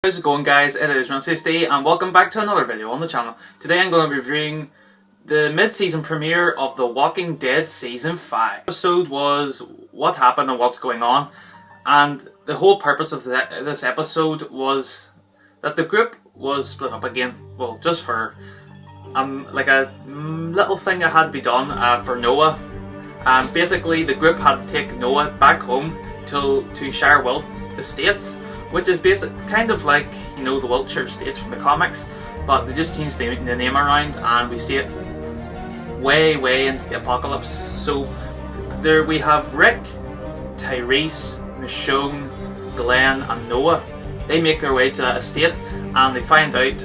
How's it going, guys? It is Wednesday Day and welcome back to another video on the channel. Today I'm going to be reviewing the mid-season premiere of The Walking Dead Season 5. The episode was what happened and what's going on, and the whole purpose of this episode was that the group was split up again. Well, just for like a little thing that had to be done for Noah. Basically the group had to take Noah back home to Shire Wilt's estates, which is kind of like, you know, the Wiltshire estates from the comics, but they just changed the name around and we see it way into the apocalypse. So there we have Rick, Tyreese, Michonne, Glenn and Noah. They make their way to that estate and they find out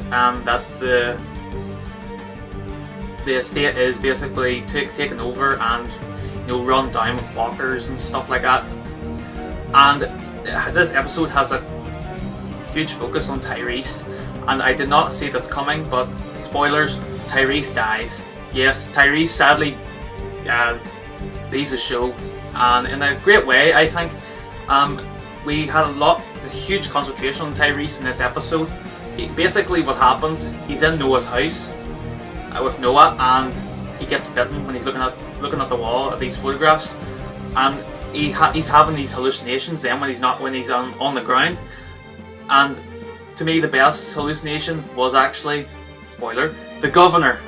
that the estate is basically taken over and, you know, run down with walkers and stuff like that. And this episode has a huge focus on Tyreese, and I did not see this coming, but spoilers, Tyreese dies. Yes, Tyreese sadly leaves the show, and in a great way, I think. We had a huge concentration on Tyreese in this episode. Basically what happens, he's in Noah's house with Noah, and he gets bitten when he's looking at the wall at these photographs, and he's having these hallucinations then when he's on the ground. And to me the best hallucination was actually, spoiler, the governor.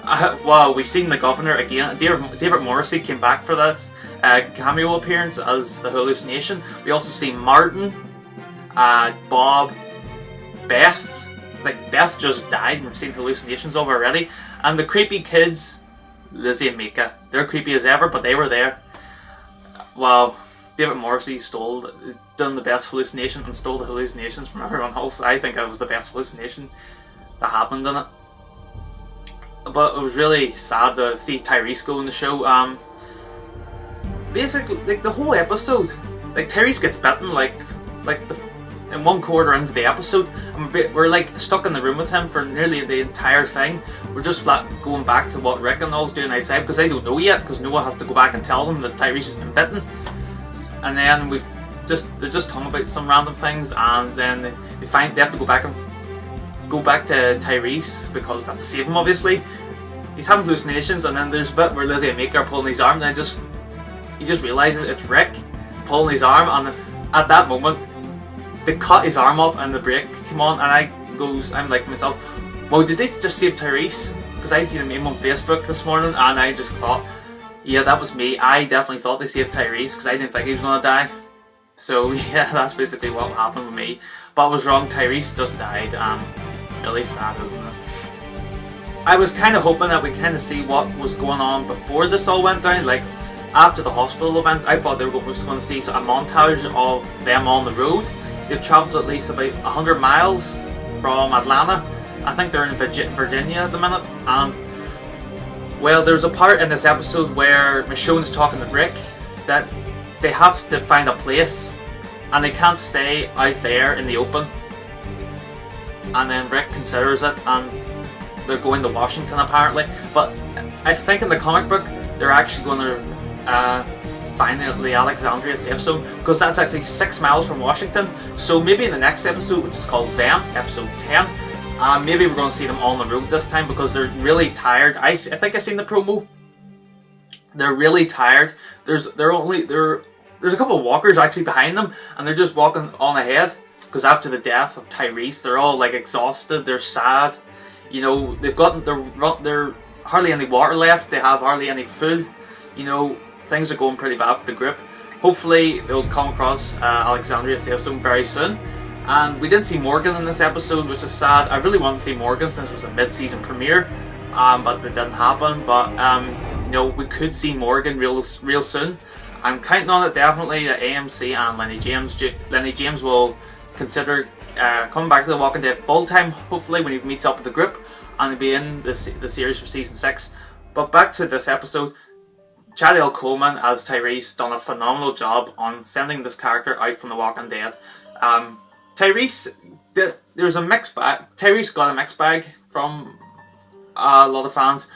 Wow, we've seen the governor again. David Morrissey came back for this cameo appearance as the hallucination. We also see Martin, Bob, Beth. Like, Beth just died and we're seeing hallucinations of her already. And the creepy kids, Lizzie and Mika. They're creepy as ever, but they were there. Wow, David Morrissey done the best hallucination and stole the hallucinations from everyone else. I think that was the best hallucination that happened in it. But it was really sad to see Tyreese go in the show. Basically, like, the whole episode, like, Tyreese gets bitten in one quarter into the episode, and we're like stuck in the room with him for nearly the entire thing. We're just flat going back to what Rick and all's doing outside because they don't know yet, because Noah has to go back and tell them that Tyreese has been bitten. And then they're just talking about some random things, and then they have to go back to Tyreese because they have to save him. Obviously, he's having hallucinations, and then there's a bit where Lizzie and Mika are pulling his arm, and he just realizes it's Rick pulling his arm, and at that moment they cut his arm off and the brake came on, and I'm like to myself, well, did they just save Tyreese? Because I'd seen a meme on Facebook this morning and I just thought, yeah, that was me. I definitely thought they saved Tyreese because I didn't think he was going to die. So yeah, that's basically what happened with me. But I was wrong, Tyreese just died. Really sad, isn't it? I was kind of hoping that we kind of see what was going on before this all went down. Like, after the hospital events, I thought they were going to see a montage of them on the road. They've travelled at least about 100 miles from Atlanta. I think they're in Virginia at the minute. And, well, there's a part in this episode where Michonne's talking to Rick that they have to find a place and they can't stay out there in the open. And then Rick considers it and they're going to Washington apparently. But I think in the comic book they're actually going to find the Alexandria safe zone, because that's actually 6 miles from Washington. So maybe in the next episode, which is called Them, episode 10, maybe we're going to see them on the road this time because they're really tired. I think I seen the promo. They're really tired. There's a couple of walkers actually behind them, and they're just walking on ahead because after the death of Tyreese, they're all like exhausted. They're sad. You know, they're hardly any water left. They have hardly any food. You know, things are going pretty bad for the group. Hopefully they'll come across Alexandria safe zone very soon. And we didn't see Morgan in this episode, which is sad. I really want to see Morgan since it was a mid-season premiere, but it didn't happen. But you know, we could see Morgan real soon. I'm counting on it definitely that AMC and Lenny James will consider coming back to The Walking Dead full time. Hopefully when he meets up with the group and he'll be in the series for season 6. But back to this episode. Chad L. Coleman as Tyreese done a phenomenal job on sending this character out from The Walking Dead. Tyreese, there's a mixed bag. Tyreese got a mixed bag from a lot of fans.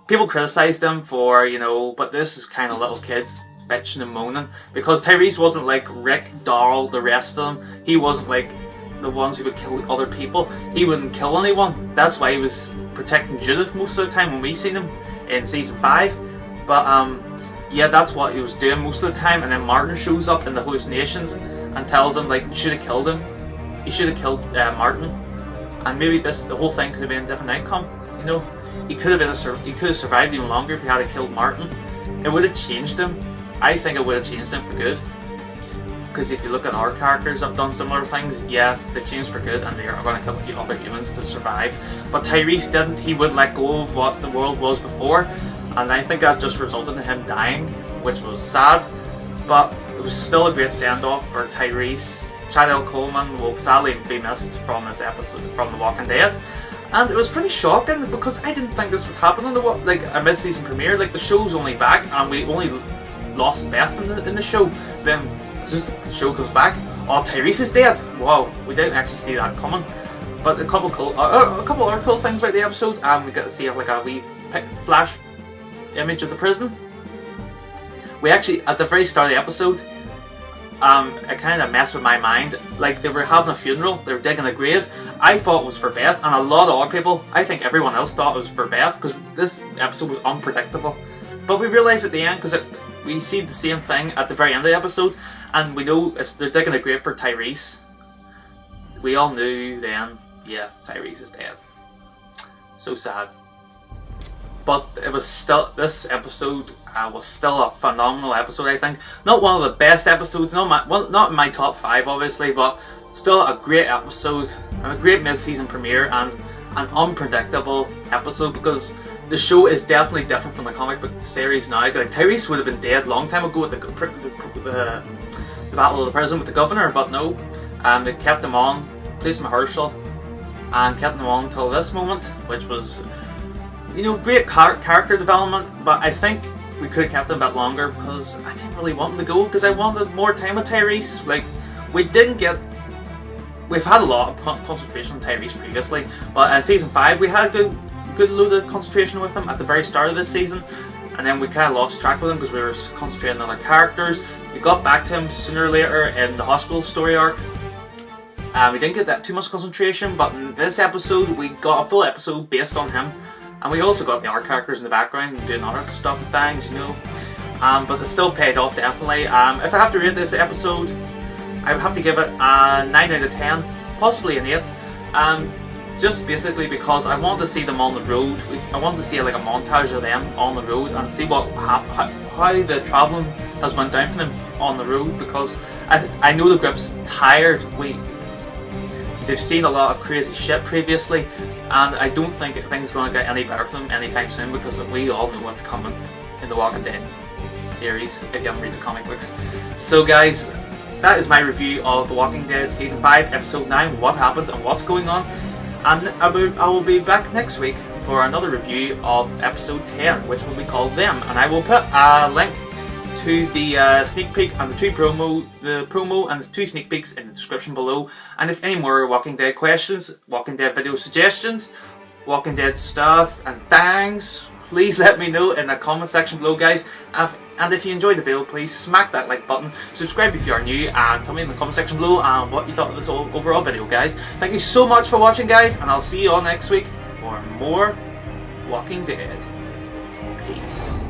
People criticised him for, you know, but this is kind of little kids bitching and moaning because Tyreese wasn't like Rick, Darryl, the rest of them. He wasn't like the ones who would kill other people. He wouldn't kill anyone. That's why he was protecting Judith most of the time when we seen him in season 5. But yeah, that's what he was doing most of the time. And then Martin shows up in the hallucinations and tells him, like, you should have killed him. You should have killed Martin. And maybe the whole thing could have been a different outcome. You know, he could have survived even longer if he had killed Martin. It would have changed him. I think it would have changed him for good. Because if you look at our characters that have done similar things, yeah, they've changed for good and they are going to kill other humans to survive. But Tyreese didn't. He wouldn't let go of what the world was before. And I think that just resulted in him dying, which was sad. But it was still a great send-off for Tyreese. Chadel Coleman will sadly be missed from this episode, from The Walking Dead. And it was pretty shocking because I didn't think this would happen in a mid-season premiere. Like, the show's only back and we only lost Beth in the show. Then as soon as the show comes back, oh, Tyreese is dead. Wow, we didn't actually see that coming. But a couple other cool things about the episode. We got to see like a wee flash image of the prison. We actually, at the very start of the episode, it kind of messed with my mind. Like, they were having a funeral, they were digging a grave. I thought it was for Beth, and a lot of other people, I think everyone else thought it was for Beth, because this episode was unpredictable. But we realised at the end, because we see the same thing at the very end of the episode, and we know they're digging a grave for Tyreese. We all knew then, yeah, Tyreese is dead. So sad. But it was still, this episode was still a phenomenal episode, I think. Not one of the best episodes, not in my top 5 obviously, but still a great episode, and a great mid-season premiere, and an unpredictable episode, because the show is definitely different from the comic book series now. Like, Tyreese would have been dead a long time ago with the Battle of the Prison with the Governor, but no, they kept him on, placed Mahershala, and kept him on until this moment, which was, you know, great character development. But I think we could have kept him a bit longer because I didn't really want him to go, because I wanted more time with Tyreese. Like, we've had a lot of concentration on Tyreese previously, but in season 5 we had a good load of concentration with him at the very start of this season, and then we kind of lost track with him because we were concentrating on other characters. We got back to him sooner or later in the hospital story arc. We didn't get that too much concentration, but in this episode we got a full episode based on him. And we also got the art characters in the background doing other stuff and things, you know. But it still paid off, definitely. If I have to rate this episode, I would have to give it a 9 out of 10, possibly an 8. Just basically because I want to see them on the road. I want to see like a montage of them on the road and see how the travelling has went down for them on the road, because I know the group's tired. They've seen a lot of crazy shit previously, and I don't think things are going to get any better for them anytime soon, because we all know what's coming in the Walking Dead series if you haven't read the comic books. So guys, that is my review of The Walking Dead Season 5 Episode 9, what happens and what's going on. And I will be back next week for another review of Episode 10, which will be called Them, and I will put a link to the sneak peek and the promo and the 2 sneak peeks in the description below. And if any more Walking Dead questions, Walking Dead video suggestions, Walking Dead stuff and things, please let me know in the comment section below, guys. And if you enjoyed the video, please smack that like button, subscribe if you are new, and tell me in the comment section below what you thought of this overall video, guys. Thank you so much for watching, guys, and I'll see you all next week for more Walking Dead. Peace.